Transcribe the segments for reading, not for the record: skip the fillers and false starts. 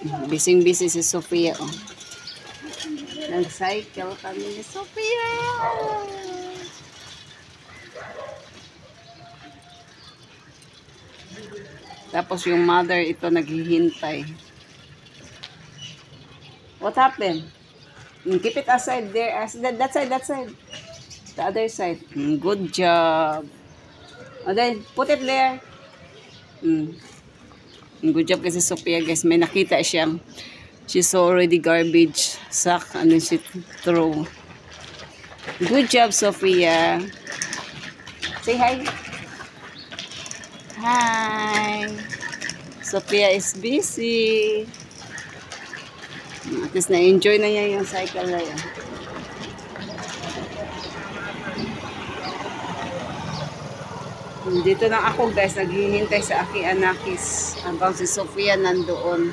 Bising-busy si Sofia. Oh. Nag-cycle kami ni Sofia. Tapos yung mother ito naghihintay. What happened? Keep it aside there. That side, that side. The other side. Good job. And then, put it there. Good job kasi Sophia, guys. May nakita siyang she saw already garbage sack and then she throw. Good job, Sophia. Say hi. Hi. Sophia is busy. At least na-enjoy na niya yung cycle na yan. Dito na ako, guys. Naghihintay sa aking anakis. Hanggang si Sofia nandoon.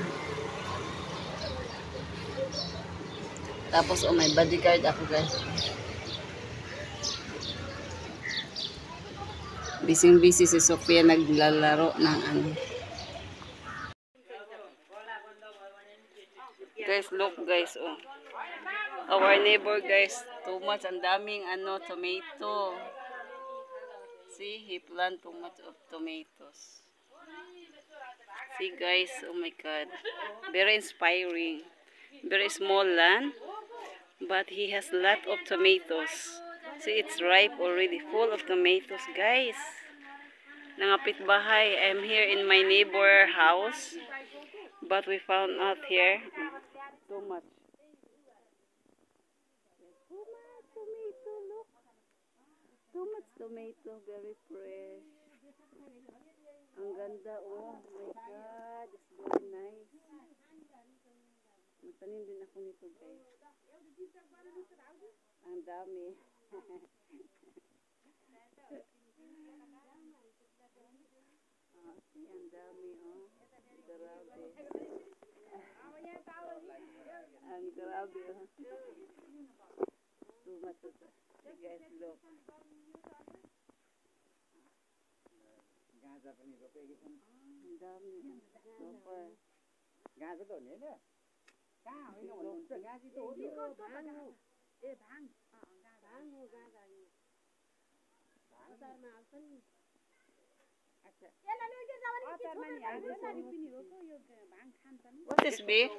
Tapos, oh, may bodyguard ako, guys. Busy-busy si Sofia naglalaro ng ano. Guys, look, guys, oh. Our neighbor, guys. Too much. Ang daming ano, tomato. See, he planted too much of tomatoes. See, guys, oh my God. Very inspiring. Very small land, but he has a lot of tomatoes. See, it's ripe already, full of tomatoes, guys. Nangapit bahay. I'm here in my neighbor house, but we found out here too much. Tomato, look. Too much tomato, very fresh. Ang ganda, oh my God, it's very nice. Magtanim din ako nito, guys. Ang dami. See, ang dami, oh. Grabe. Ang grabe, oh. Too much of that. You guys look. Ang dami. Super. गाजर तो नहीं ना कहाँ होइन भन्नुहुन्छ गाजी त हो त्यो भाङ हो ए भाङ भाङ हो गाजा यो अचारमा हाल्छ नि अच्छा यसलाई लैके जावनी के छोड्नु नि पनि हो को यो भाङ खान्छ नि What is big?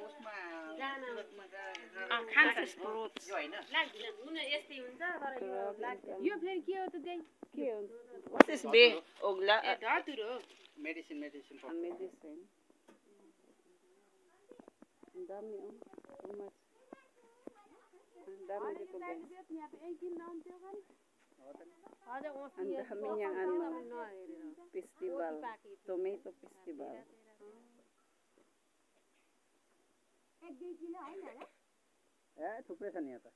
खान्छ fruits. यो हैन लाग्दैन हुन यस्तै हुन्छ तर यो लाग्दैन यो फेरि के हो त त्यही के हो? What is big? Ogla. ए धतुरो Medicine. Medicine. Ang dami, oh. Too much. Ang dami dito, guys. Ang dami niyang ano, festival. Tomato festival. थुप्रै छ नि यहाँ त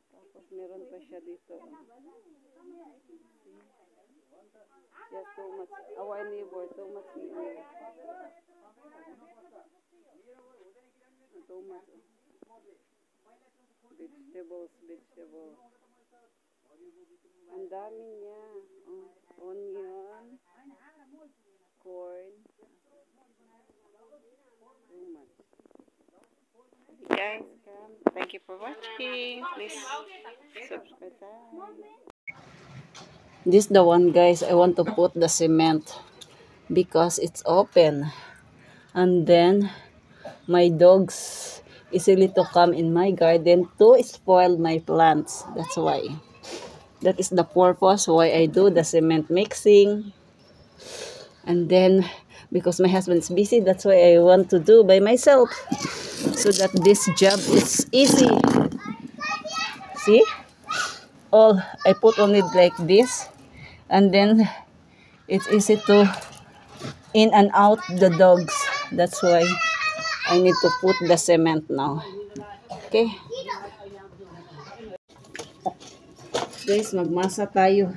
Tapos meron pa siya dito. Yes, too much. Our neighbor, too much. Too much. Vegetables. Ang dami niya. Oh, onion, corn. Too much. Guys, thank you for watching. Please subscribe. This is the one, guys. I want to put the cement because it's open, and then my dogs easily to come in my garden to spoil my plants. That's why. That is the purpose why I do the cement mixing. And then because my husband is busy, that's why I want to do by myself so that this job is easy. See? All I put on it like this, and then it's easy to in and out the dogs. That's why I need to put the cement now. Okay. Guys, magmasa tayo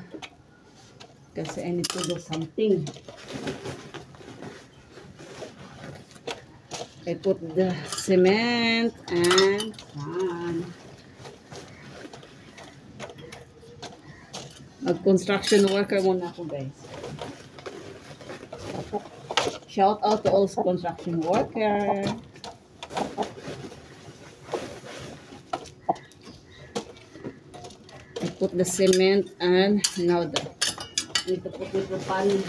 kasi I need to do something. I put the cement and sand. Mag-construction worker muna ako, guys. Shout out to all construction workers. I put the cement and now I need to put the pan.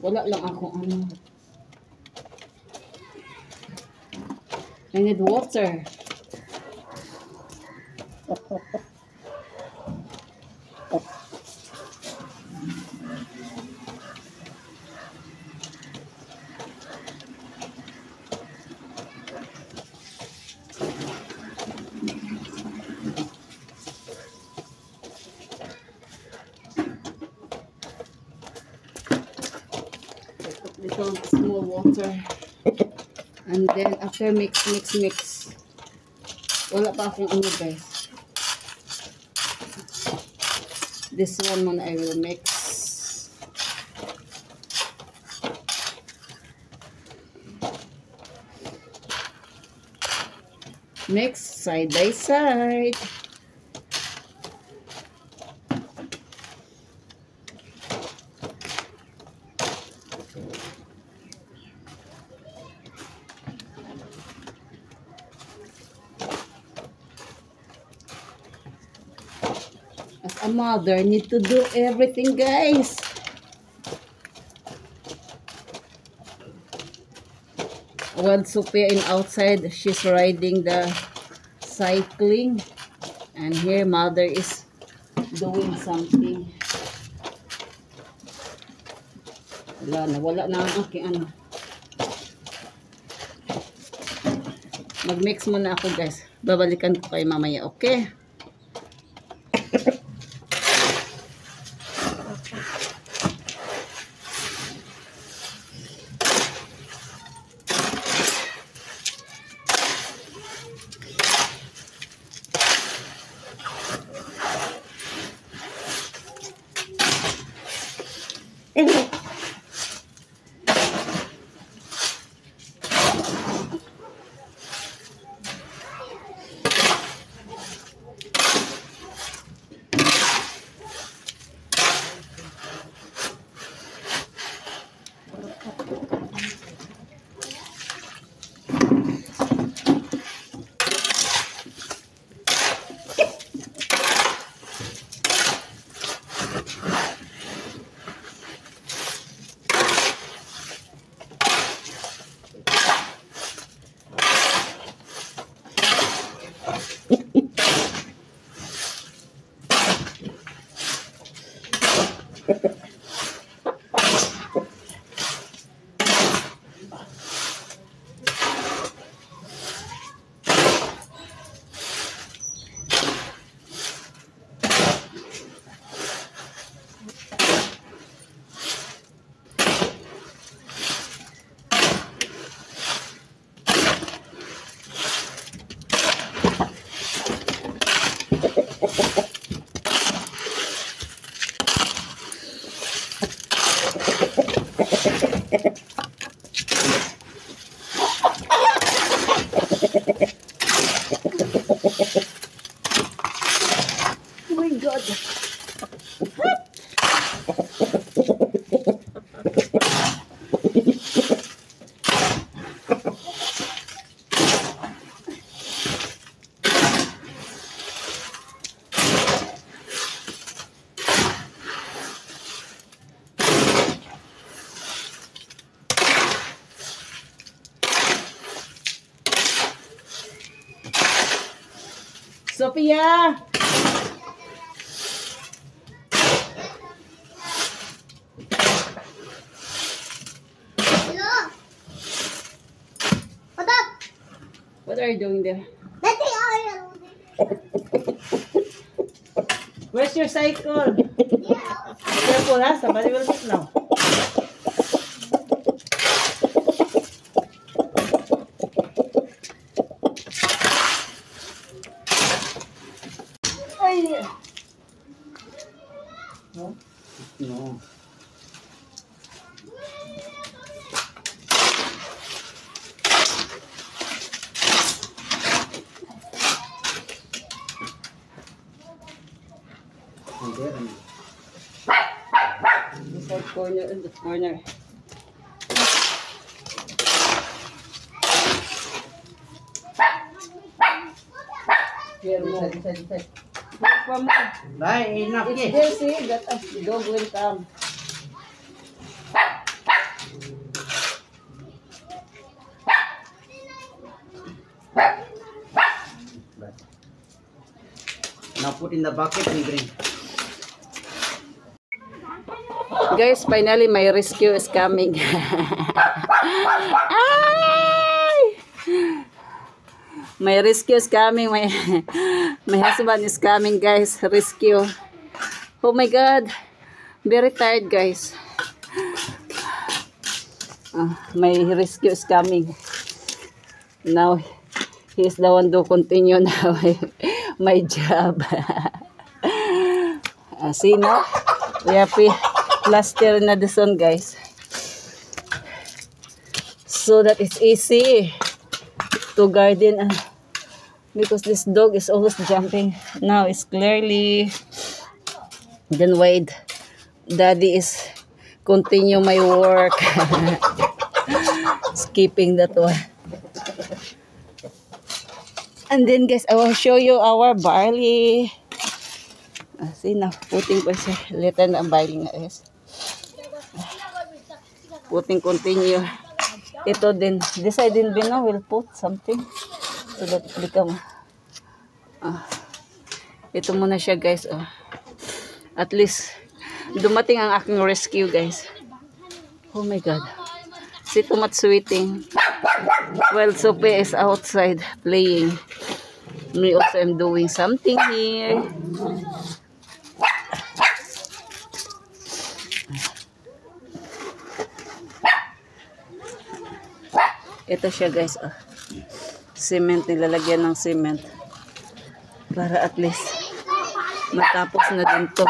Wala lang ako ano. I need water. Little small water, and then after mix. Wala pa akong ano guys. This one muna I will mix. Mix side by side. As a mother, need to do everything, guys. While Sophia in outside, she's riding the cycling. And here, mother is doing something. Wala na ang aking ano. Mag-mix muna ako, guys. Babalikan ko kayo mamaya, okay? Oh my God. Sophia! Hello? What up? What are you doing there? Nothing, I Where's your cycle? Yeah. Careful, ha? Somebody will hit now. Ay! No? No. Inside corner in the corner. Here mo. Inside. Enough. It's there, see, that dog will come. Now put in the bucket and bring. Guys, finally my rescue is coming. Ay! My rescue is coming. My husband is coming, guys. Rescue. Oh my God. Very tired, guys. My rescue is coming. Now, he is the one to continue now my job. See now? We have plaster na this one, guys. So that it's easy to garden. Because this dog is always jumping. Now it's clearly. Then wait. Daddy is continue my work. Skipping that one. And then guys, I will show you our barley. See now, putting pa siya. Later na ang barley nga guys. Putting continue. Ito din. This side din bin will put something. So that become. Ito muna siya guys. At least, dumating ang aking rescue guys. Oh my God. See too much sweating. Well, Sophie is outside playing. Me also am doing something here. Ito siya guys. Cement, nilalagyan ng cement. Para at least matapos na din to.